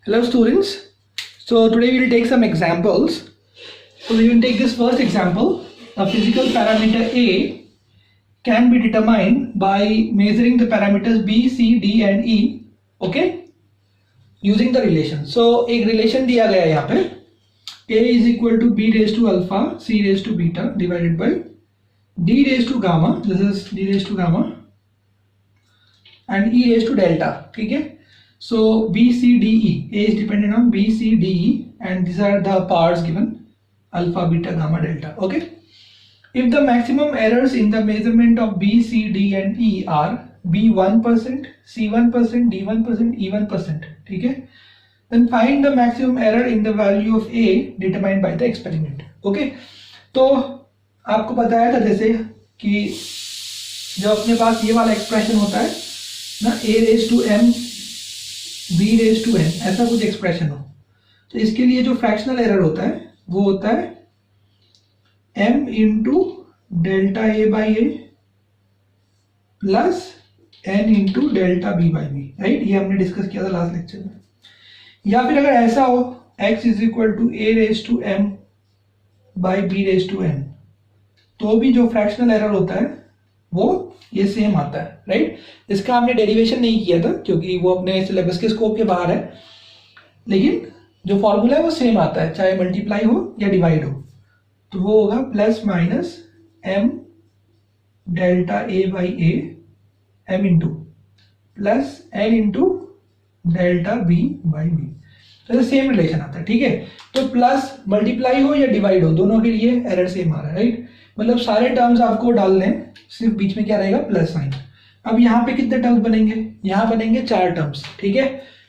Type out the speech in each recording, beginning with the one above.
Hello students. So today we will take some examples. So we will take this first example. A physical parameter A can be determined by measuring the parameters B, C, D and E. Okay? Using the relation. So एक relation दिया गया है यहाँ पे. A is equal to B raised to alpha, C raised to beta divided by D raised to gamma. This is D raised to gamma and E raised to delta. ठीक है? So B, C, D, E. A is dependent on B, C, D, E and these are the powers given alpha, beta, gamma, delta. Okay. If the maximum errors in the measurement of B, C, D and E are B 1%, C 1%, D 1%, E 1%. ठीक है. Then find the maximum error in the value of A determined by the experiment. Okay. तो आपको बताया था जैसे कि जब अपने पास ये वाला एक्सप्रेशन होता है ना A raised to M B raised to n ऐसा कुछ एक्सप्रेशन हो तो इसके लिए जो फ्रैक्शनल एरर होता है वो होता है m into delta a by a plus n into delta b by b. Right, ये हमने डिस्कस किया था लास्ट लेक्चर में. या फिर अगर ऐसा हो x is equal to a raise to m by b raise to n तो भी जो फ्रैक्शनल एरर होता है वो ये सेम आता है. राइट, इसका हमने डेरिवेशन नहीं किया था क्योंकि वो अपने सिलेबस के स्कोप के बाहर है, लेकिन जो फॉर्मूला है वो सेम आता है चाहे मल्टीप्लाई हो या डिवाइड हो. तो वो होगा plus minus m delta a by a m into plus n into delta b by b. तो सेम रिलेशन आता है. ठीक है, तो प्लस मल्टीप्लाई हो या डिवाइड हो दोनों के लिए एरर सेम आ रहा है. राइट, मतलब सारे टर्म्स आपको डालने हैं, सिर्फ बीच में क्या रहेगा प्लस साइन. अब यहाँ पे कितने टर्म्स बनेंगे, यहाँ बनेंगे 4 टर्म्स. ठीक है,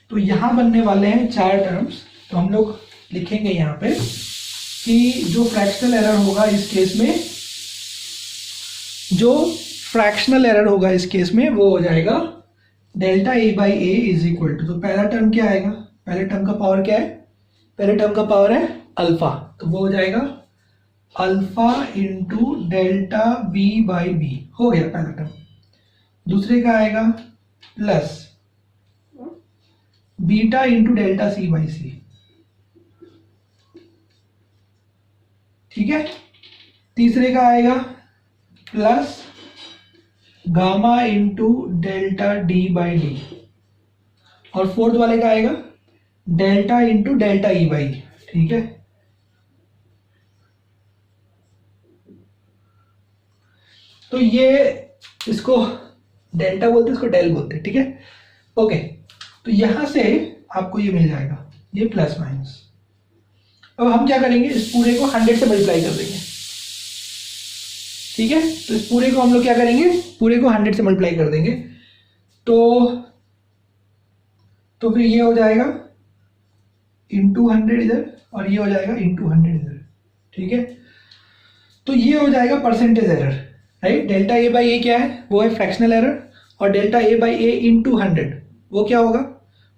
तो यहाँ बनने वाले हैं 4 टर्म्स. तो हम लोग लिखेंगे यहाँ पे कि जो फ्रैक्शनल एरर होगा इस केस में, जो फ्रैक्शनल एरर होगा इस केस में वो हो जाएगा delta A by a is equal to. तो पहला टर्म क्या आएगा, पहले टर्म का पावर क्या है, पहले टर्म का पावर है अल्फा, तो वो हो जाएगा alpha into delta B by B. हो गया पहला टर्म. दूसरे का आएगा plus beta into delta C by C. ठीक है, तीसरे का आएगा plus gamma into delta D by D और फोर्थ वाले का आएगा delta into delta E by. ठीक है, तो ये इसको डेल्टा बोलते हैं, इसको डेल बोलते हैं. ठीक है, ओके. तो यहां से आपको ये मिल जाएगा, ये प्लस माइनस. अब हम क्या करेंगे, इस पूरे को 100 से मल्टीप्लाई कर देंगे. ठीक है, तो इस पूरे को हम लोग क्या करेंगे, पूरे को 100 से मल्टीप्लाई कर देंगे. तो फिर ये हो जाएगा इंटू 100 इधर और ये हो जाएगा इंटू 100 इधर. ठीक है, तो ये हो जाएगा percentage error. Right, delta A by A क्या है, वो है फ्रैक्शनल एरर और delta A by A into 100 वो क्या होगा,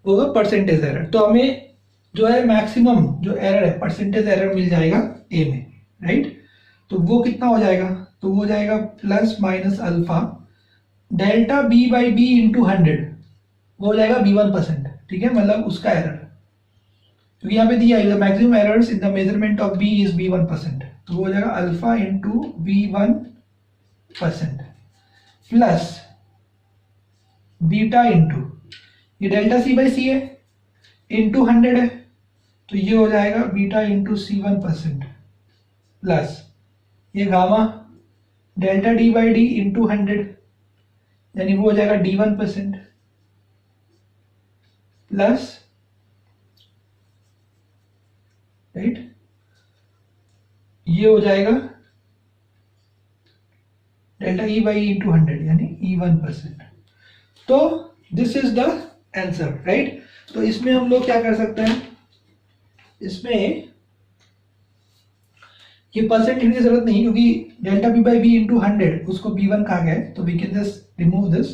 वो होगा परसेंटेज एरर. तो हमें जो है मैक्सिमम जो एरर है परसेंटेज एरर मिल जाएगा ए में. राइट, तो वो कितना हो जाएगा, तो वो हो जाएगा plus minus alpha delta B by B into 100 वो हो जाएगा b1%. ठीक है, मतलब उसका एरर, क्योंकि यहाँ पे दिया है maximum errors in the measurement of b is b1%. तो वो हो जाएगा alpha into b1% plus beta into ये डेल्टा सी बाई सी है इंटू 100 है, तो ये हो जाएगा बीटा इंटू C1% प्लस ये gamma delta D by D into 100 यानी वो हो जाएगा D1% प्लस राइट ये हो जाएगा डेल्टा ई बाई इंटू 100 यानी E1%. तो this is the answer. Right, तो इसमें हम लोग क्या कर सकते हैं, इसमें ये परसेंट लिखने की जरूरत नहीं क्योंकि delta B by B into 100 उसको b1 कहा गया है, तो we can just remove this.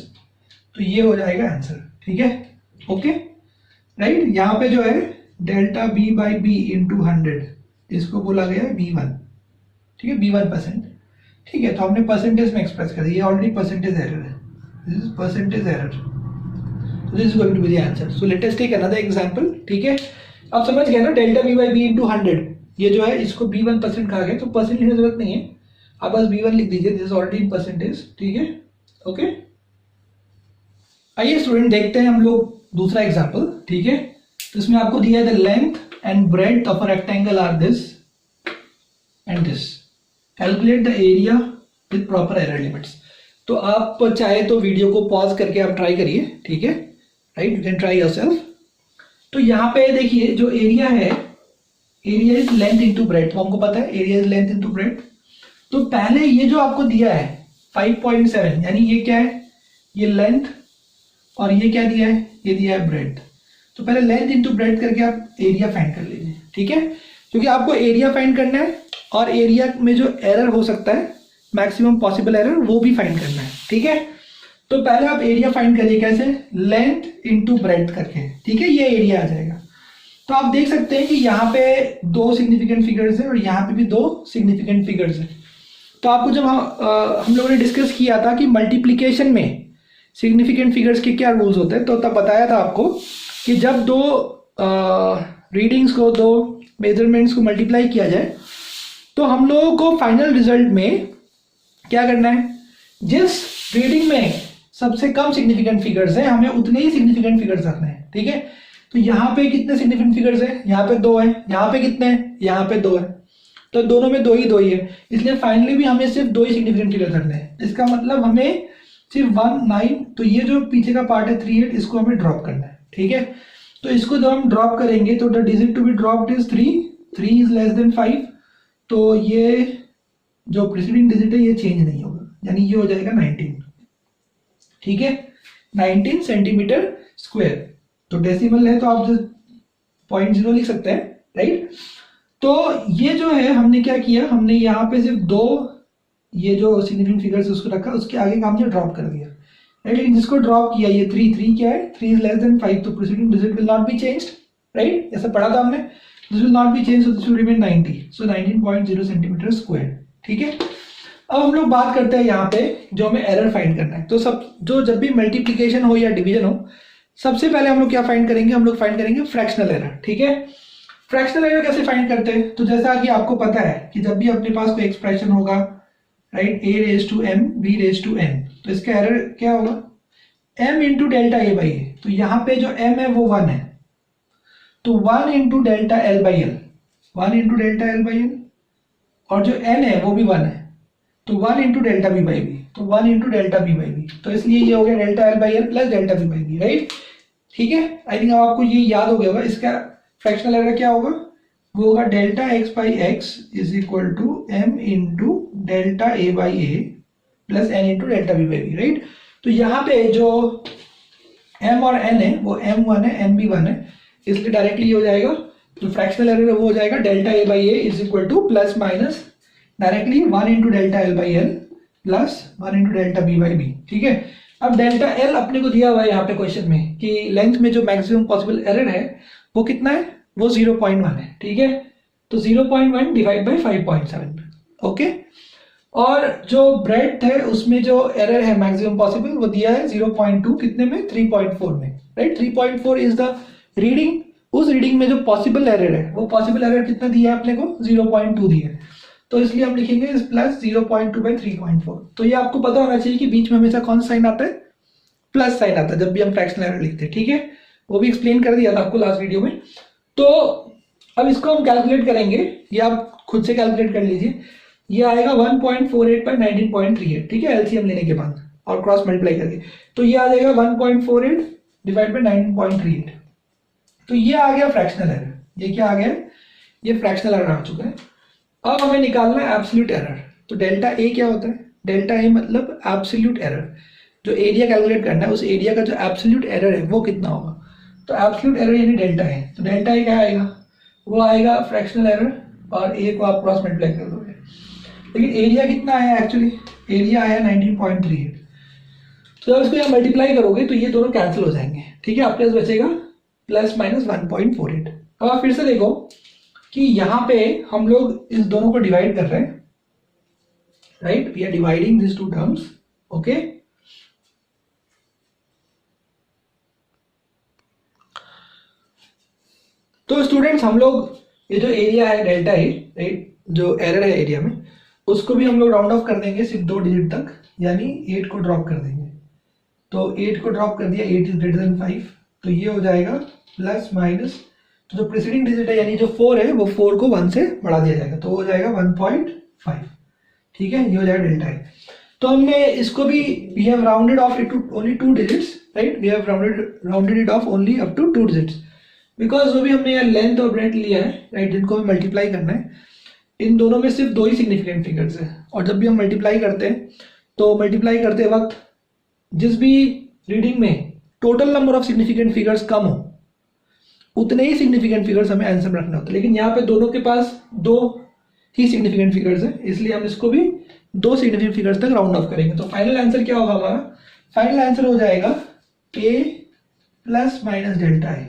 तो ये हो जाएगा आंसर. ठीक है, ओके. राइट, यहाँ पे जो है delta B by B into 100 इसको बोला गया है b1. ठीक है, b1%. ठीक है, तो हमने परसेंटेज में एक्सप्रेस कर दिया, ये ऑलरेडी परसेंटेज एरर है. This is percentage error. So this is going to be the answer. So let us take another example. ठीक है, आप समझ गए ना, delta v by B into 100, ये जो है इसको B1% कहा गया, तो परसेंट लिखने की जरूरत नहीं है, आप बस B1 लिख दीजिए, this is already in percentage. ठीक है, ओके. आइए स्टूडेंट देखते हैं हम लोग दूसरा एग्जाम्पल. ठीक है, तो इसमें आपको दिया है the length and breadth of a rectangle are this and this. Calculate the area with proper error limits. तो आप चाहे तो वीडियो को पॉज करके आप ट्राई करिए. ठीक है, right, you can try yourself. तो यहाँ पे देखिए जो एरिया है, area is length into breadth, हमको पता है area is length into breadth. तो पहले ये जो आपको दिया है 5.7, यानी ये क्या है, ये लेंथ, और ये क्या दिया है, ये दिया है ब्रेड्थ. तो पहले लेंथ इनटू ब्रेड्थ करके आप एरिया फाइंड कर लीजिए. ठीक है, क्योंकि आपको एरिया फाइंड करना है और एरिया में जो एरर हो सकता है, मैक्सिमम पॉसिबल एरर, वो भी फाइंड करना है. ठीक है, तो पहले आप एरिया फाइंड करिए, कैसे, लेंथ इनटू ब्रेड्थ करके. ठीक है, ये एरिया आ जाएगा. तो आप देख सकते हैं कि यहाँ पे 2 सिग्निफिकेंट फिगर्स हैं और यहाँ पे भी 2 सिग्निफिकेंट फिगर्स हैं. तो आपको जब हम लोगों ने डिस्कस किया था कि मल्टीप्लीकेशन में सिग्निफिकेंट फिगर्स के क्या रूल्स होते हैं, तो तब बताया था आपको कि जब 2 रीडिंग्स को, 2 मेजरमेंट्स को मल्टीप्लाई किया जाए, तो हम लोगों को फाइनल रिजल्ट में क्या करना है, जिस रीडिंग में सबसे कम सिग्निफिकेंट फिगर्स हैं, हमें उतने ही सिग्निफिकेंट फिगर्स रखने हैं. ठीक है, तो यहाँ पे कितने सिग्निफिकेंट फिगर्स हैं, यहाँ पे 2 हैं, यहाँ पे कितने हैं, यहाँ पे 2 है, तो दोनों में 2 ही है, इसलिए फाइनली भी हमें सिर्फ 2 ही सिग्निफिकेंट फिगर्स रखने हैं. इसका मतलब हमें सिर्फ 1, 9, तो ये जो पीछे का पार्ट है 3, 8, इसको हमें ड्रॉप करना है. ठीक है, तो इसको जब हम ड्रॉप करेंगे तो the digit to be dropped is 3 is less than 5. तो ये जो प्रीसीडिंग डिजिट है ये चेंज नहीं होगा, यानी ये हो जाएगा 19. ठीक है, 19 सेंटीमीटर स्क्वायर. तो डेसिमल है तो आप 0.0 लिख सकते हैं, राइट. तो ये जो है हमने क्या किया, हमने यहाँ पे सिर्फ 2 ये जो सिग्निफिकेंट फिगर्स उसको रखा, उसके आगे का हमने ड्रॉप कर दिया, राइट. लेकिन जिसको ड्रॉप किया ये 3 क्या है, 3 इज लेस देन 5, तो preceding digit will not be changed, right. ऐसा पढ़ा था हमने, this will not be changed, so this will remain 90, so 19.0 centimetre square. ठीक है, अब हम लोग बात करते हैं यहाँ पे जो हमें एरर फाइंड करना है. तो जब भी मल्टीप्लिकेशन हो या डिवीजन हो, सबसे पहले हम लोग क्या फाइंड करेंगे, हम लोग फाइंड करेंगे फ्रैक्शनल एरर. ठीक है, फ्रैक्शनल एरर कैसे फाइंड करते हैं, तो जैसा कि आपको पता है कि जब भी अपने पास कोई एक्सप्रेशन होगा, right, a raise to m b raise to n, तो इसका एरर क्या होगा, m into delta a by a. तो यहाँ पे जो m है वो 1 है, तो 1 into delta l by L, 1 into delta l by L, और जो n है वो भी 1 है, तो 1 into delta B by b, तो 1 into delta B by b. तो इसलिए ये हो गया delta l by l plus delta B by b, right. ठीक है, आई थिंक आपको ये याद हो गया होगा. इसका फ्रैक्शनल एरर क्या होगा, वो होगा delta x by x is equal to m into delta A by a plus n into delta B by b, right. तो यहाँ पे जो m और n है वो m1 है, n भी 1 है, इसलिए डायरेक्टली हो जाएगा, जो फ्रैक्शनल एरर वो हो जाएगा delta A by a is equal to plus minus directly 1 into delta l by l plus 1 into delta B by b. ठीक है, अब डेल्टा एल अपने को दिया हुआ है यहाँ पे क्वेश्चन में कि लेंथ में जो मैक्सिमम पॉसिबल एरर है वो कितना है, वो 0.1 है. ठीक है, तो 0.1 डिवाइड बाई 5.7. ओके, और जो ब्रेड्थ है उसमें जो एरर है मैक्सिमम पॉसिबल वो दिया है 0.2, कितने में, 3.4 में, राइट. 3.4 इज द रीडिंग, उस रीडिंग में जो पॉसिबल एरर है वो पॉसिबल एरर कितना दिया है अपने को, 0.2 दिया है. तो इसलिए हम लिखेंगे प्लस 0.2 बाई 3.4. तो ये आपको पता होना चाहिए कि बीच में हमेशा कौन सा साइन आता है, प्लस साइन आता है जब भी हम फ्रैक्शनल एरर लिखते हैं. ठीक है, वो भी एक्सप्लेन कर दिया था आपको लास्ट वीडियो में. तो अब इसको हम कैलकुलेट करेंगे, ये आप खुद से कैलकुलेट कर लीजिए. ये आएगा 1.48 बाई 19.38. ठीक है, एलसीएम लेने के बाद और क्रॉस मल्टीप्लाई करके, तो ये आ जाएगा 1.48 डिवाइड बाई 19.38. तो ये आ गया फ्रैक्शनल एरर. ये क्या आ गया, ये फ्रैक्शनल एरर आ चुका है. अब हमें निकालना है एब्सोल्यूट एरर. तो डेल्टा ए क्या होता है, डेल्टा ए मतलब एब्सोल्यूट एरर. जो एरिया कैलकुलेट करना है उस एरिया का जो एब्सोल्यूट एरर है वो कितना होगा. तो एब्सोल्यूट एरर यानी डेल्टा है, तो डेल्टा ए क्या आएगा, वो आएगा फ्रैक्शनल एरर, और ए को आप क्रॉस मल्टीप्लाई कर दोगे. लेकिन एरिया कितना आया, एक्चुअली एरिया आया 19.38. तो जब इसको यहाँ मल्टीप्लाई करोगे तो ये दोनों कैंसिल हो जाएंगे. ठीक है, आपके पास बचेगा प्लस माइनस 1.48. अब आप फिर से देखो कि यहाँ पे हम लोग इस दोनों को डिवाइड कर रहे हैं, right, we are dividing this two terms. Okay, तो स्टूडेंट्स हम लोग ये जो एरिया है डेल्टा ए, राइट, जो एरर है एरिया में, उसको भी हम लोग राउंड ऑफ कर देंगे सिर्फ 2 डिजिट तक, यानी 8 को ड्रॉप कर देंगे। तो 8 को ड्रॉप कर दिया, 8 इज ग्रेटर देन 5, तो ये हो जाएगा प्लस माइनस, तो जो प्रीसीडिंग डिजिट है यानी जो 4 है वो 4 को 1 से बढ़ा दिया जाएगा, तो हो जाएगा 1.5। ठीक है, ये हो जाएगा डेल्टा ए। तो हमने इसको भी we have rounded off it to only 2 digits, right, we have rounded it off only up to 2 digits, because जो भी हमने यहाँ लेंथ और ब्रेड्थ लिया है, राइट, जिनको हमें मल्टीप्लाई करना है, इन दोनों में सिर्फ 2 ही सिग्निफिकेंट फिगर्स है। और जब भी हम मल्टीप्लाई करते हैं तो मल्टीप्लाई करते वक्त जिस भी रीडिंग में total number of significant figures कम हो, उतने ही सिग्निफिकेंट फिगर्स हमें आंसर में रखना होता है। लेकिन यहाँ पे दोनों के पास 2 ही सिग्निफिकेंट फिगर्स है, इसलिए हम इसको भी 2 सिग्निफिकेंट फिगर्स तक राउंड ऑफ करेंगे। तो फाइनल आंसर क्या होगा हमारा? फाइनल आंसर हो जाएगा a plus minus delta A.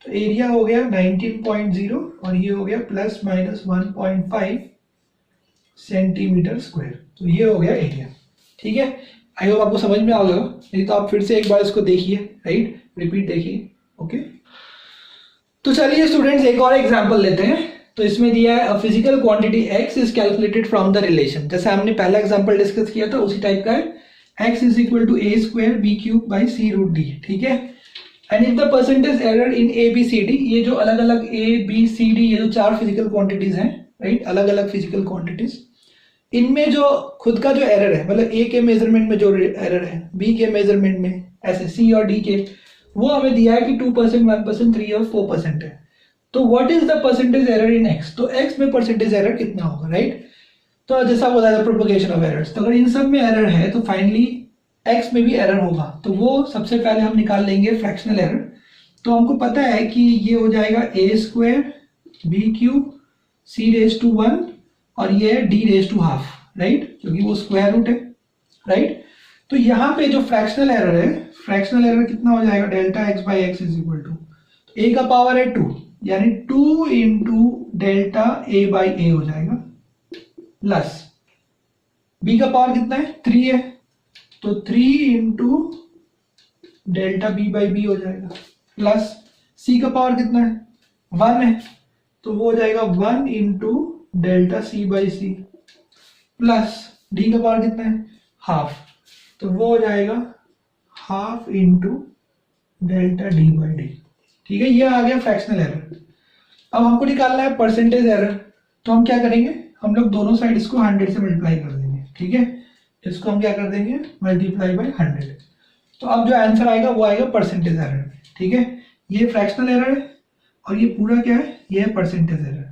तो एरिया हो गया 19.0 और ये हो गया प्लस माइनस 1.5 सेंटीमीटर स्क्वायर। तो ये हो गया एरिया। ठीक है, आई होप आपको समझ में आ गया, नहीं तो आप फिर से एक बार इसको देखिए, राइट, रिपीट देखिए। ओके, तो चलिए स्टूडेंट्स एक और एग्जांपल लेते हैं। तो इसमें दिया है a physical quantity x is calculated from the relation, जैसे हमने पहला एग्जांपल डिस्कस किया था उसी टाइप का है, x is equal to a square b cube by c root d। ठीक है, and if the percentage error in A B C D, ये जो अलग अलग ए बी सी डी, ये जो 4 फिजिकल क्वांटिटीज हैं, राइट, अलग अलग फिजिकल क्वांटिटीज, इनमें जो खुद का जो एरर है, मतलब ए के मेजरमेंट में जो एरर है, बी के मेजरमेंट में, ऐसे सी और डी के, वो हमें दिया है कि 2%, 1%, 3 और 4% है। तो what is the percentage error in x? तो एक्स में परसेंटेज एरर कितना होगा, राइट? तो जैसा बताया प्रोपगेशन ऑफ एरर्स, तो अगर इन सब में एरर है तो फाइनली एक्स में भी एरर होगा। तो वो सबसे पहले हम निकाल लेंगे फ्रैक्शनल एरर। तो हमको पता है कि ये हो जाएगा a square B cube C raise to 1 और ये है D raise to half, right, क्योंकि वो स्क्वायर रूट है, राइट। तो यहाँ पे जो फ्रैक्शनल एरर है, फ्रैक्शनल एरर कितना हो जाएगा? Delta x by x is equal to, a का पावर है 2, यानी 2 into delta A by a हो जाएगा, प्लस बी का पावर कितना है? 3 है, तो 3 into delta B by B हो जाएगा, प्लस सी का पावर कितना है? 1 है, तो वो हो जाएगा 1 into delta C by C, plus D का पावर कितना है? हाफ, तो वो हो जाएगा half into delta D by D. ठीक है, ये आ गया फ्रैक्शनल एरर। अब हमको निकालना है परसेंटेज एरर। तो हम क्या करेंगे? हम लोग दोनों साइड इसको 100 से मल्टीप्लाई कर देंगे। ठीक है, इसको हम क्या कर देंगे? Multiply by 100। तो अब जो आंसर आएगा वो आएगा परसेंटेज एरर। ठीक है, ये फ्रैक्शनल एरर है और ये पूरा क्या है? ये है percentage error.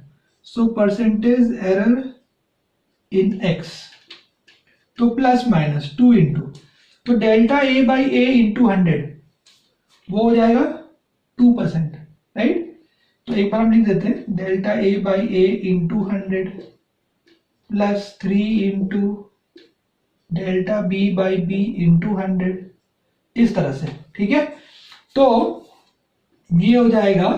So percentage error इन एक्स, तो प्लस माइनस 2 इंटू, तो delta A by A into 100 वो हो जाएगा 2%, राइट। तो एक बार हम लिख देते हैं, delta A by A into 100 plus 3 into delta B by B into 100, इस तरह से। ठीक है, तो ये हो जाएगा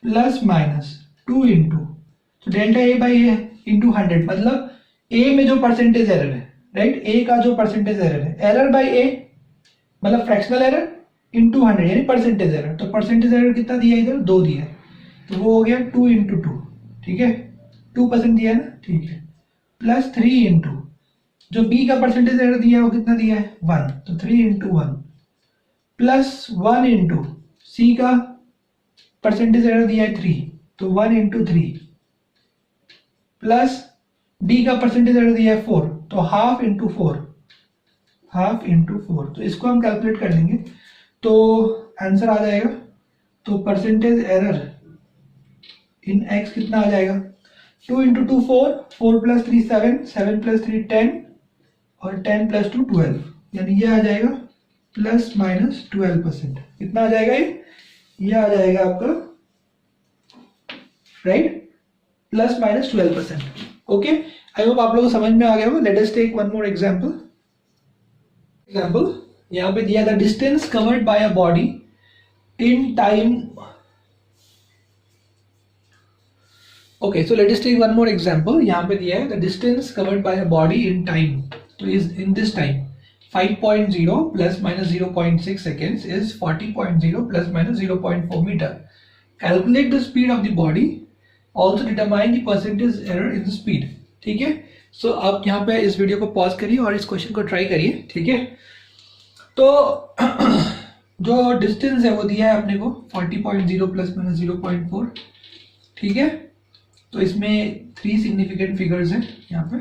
प्लस माइनस 2 इंटू, तो delta A by A into 100, मतलब ए में जो परसेंटेज एरर है, राइट, ए का जो परसेंटेज एरर है, एरर बाई ए मतलब फ्रैक्शनल एरर इंटू 100 यानी परसेंटेज एरर। तो परसेंटेज एरर कितना दिया इधर? 2 दिया है, तो वो हो गया 2 इंटू 2। ठीक है, 2% दिया है ना, ठीक है, प्लस 3 इंटू जो बी का परसेंटेज एरर दिया है वो कितना दिया है? 1, तो 3 इंटू 1 प्लस 1 इंटू सी का परसेंटेज एरर दिया है 3, तो 1 इंटू 3 प्लस डी का परसेंटेज एरर दिया है 4, तो हाफ इंटू 4, हाफ इंटू 4। तो इसको हम कैलकुलेट कर लेंगे तो आंसर आ जाएगा। तो परसेंटेज एरर इन एक्स कितना आ जाएगा? 2 इंटू 2 4, 4 प्लस 3 7, 7 प्लस 3 10 और 10 प्लस 2 12, यानी ये आ जाएगा प्लस माइनस 12%। कितना आ जाएगा ये आ जाएगा आपका, right, plus minus 12%। Okay, I hope आप लोगों को समझ में आ गया होगा। Let us take one more example. यहाँ पे दिया the distance covered by a body in time. Okay, so let us take one more example. यहाँ पे दिया है the distance covered by a body in time, तो is in this time 5.0 plus minus 0.6 seconds is 40.0 plus minus 0.4 meter. Calculate the speed of the body. Also determine the percentage error in the speed. ठीक है, सो आप यहाँ पे इस video को pause करिए और इस क्वेश्चन को ट्राई करिए. ठीक है, तो जो डिस्टेंस है वो दिया है अपने को 40.0 प्लस माइनस 0.4. ठीक है, तो इसमें 3 सिग्निफिकेंट फिगर्स हैं यहाँ पे,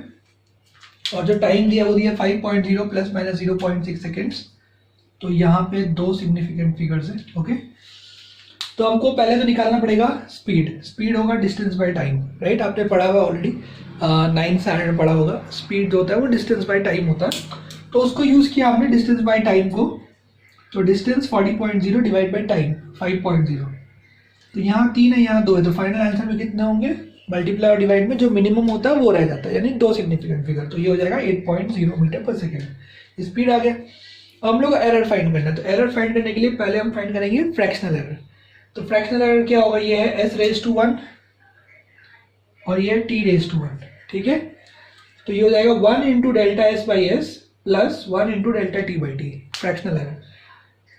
और जो टाइम दिया वो दिया 5.0 प्लस माइनस 0.6 सेकेंड्स. तो यहाँ पे 2 सिग्निफिकेंट फिगर्स हैं. ओके, तो हमको पहले तो निकालना पड़ेगा स्पीड. स्पीड होगा डिस्टेंस बाय टाइम, राइट. आपने पढ़ा हुआ ऑलरेडी, 9th स्टैंडर्ड पढ़ा होगा. स्पीड जो होता है वो डिस्टेंस बाय टाइम होता है, तो उसको यूज़ किया हमने डिस्टेंस बाय टाइम को. तो डिस्टेंस 40.0 डिवाइड बाई टाइम 5.0. तो यहाँ 3 है, यहाँ 2 है, तो फाइनल आंसर में कितने होंगे, मल्टीप्लाई और डिवाइड में जो मिनिमम होता है वो रह जाता है, यानी 2 सिग्निफिकेंट फिगर. तो ये हो जाएगा 8.0 मीटर पर सेकेंड. स्पीड आ गया. अब हम लोग एरर फाइंड करना है. तो एरर फाइंड करने के लिए पहले हम फाइंड करेंगे फ्रैक्शनल एरर. तो फ्रैक्शनल एरर क्या होगा, ये है s⁻1 और ये है t⁻1. ठीक है, तो ये हो जाएगा 1 into delta S by S plus 1 into delta T by T, fractional error.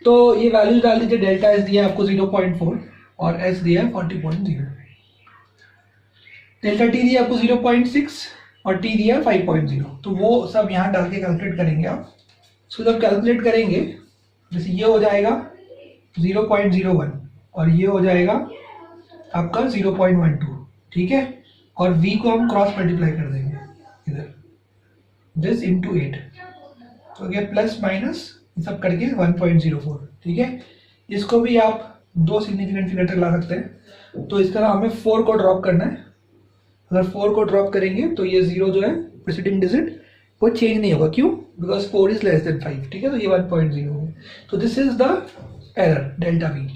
तो ये वैल्यूज डाल दीजिए. डेल्टा एस दिया है आपको 0.4 और एस दिया है 40.0. डेल्टा टी दिया आपको 0.6 और टी दिया 5.0. तो वो सब यहाँ डाल के कैलकुलेट करेंगे आप. सो जब कैलकुलेट करेंगे, जैसे ये हो जाएगा 0.01 और ये हो जाएगा आपका 0.12. ठीक है, और v को हम क्रॉस मल्टीप्लाई कर देंगे इधर, दिस इंटू 8. तो गया प्लस माइनस सब करके 1.04. ठीक है, इसको भी आप 2 सिग्निफिकेंट फिगर तक ला सकते हैं. तो इसका हमें 4 को ड्रॉप करना है. अगर 4 को ड्रॉप करेंगे तो ये 0 जो है प्रीसीडिंग डिजिट वो चेंज नहीं होगा. क्यों, बिकॉज 4 इज लेस देन 5. ठीक है, तो ये 1.0 है. तो this is the error delta we.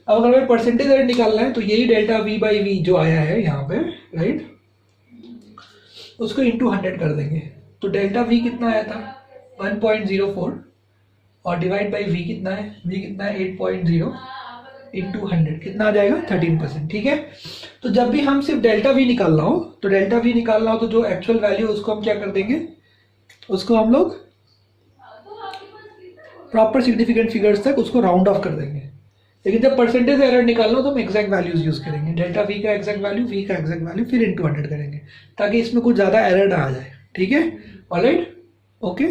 अब अगर हमें परसेंटेज एरर निकालना है तो यही डेल्टा वी बाई वी जो आया है यहाँ पे, राइट, उसको इंटू 100 कर देंगे. तो डेल्टा वी कितना आया था 1.04 और डिवाइड बाई वी कितना है, वी कितना है 8.0 इंटू 100 कितना आ जाएगा 13%. ठीक है, तो जब भी हम सिर्फ डेल्टा वी निकालना हो तो जो एक्चुअल वैल्यू उसको हम क्या कर देंगे, उसको हम लोग प्रॉपर सिग्निफिकेंट फिगर्स तक उसको राउंड ऑफ कर देंगे. लेकिन जब परसेंटेज एरर निकालना हो तो हम एग्जैक्ट वैल्यूज यूज करेंगे. डेल्टा वी का एग्जैक्ट वैल्यू, वी का एग्जैक्ट वैल्यू, फिर इंटू 100 करेंगे ताकि इसमें कुछ ज़्यादा एरर ना आ जाए. ठीक है, ऑलराइट, ओके.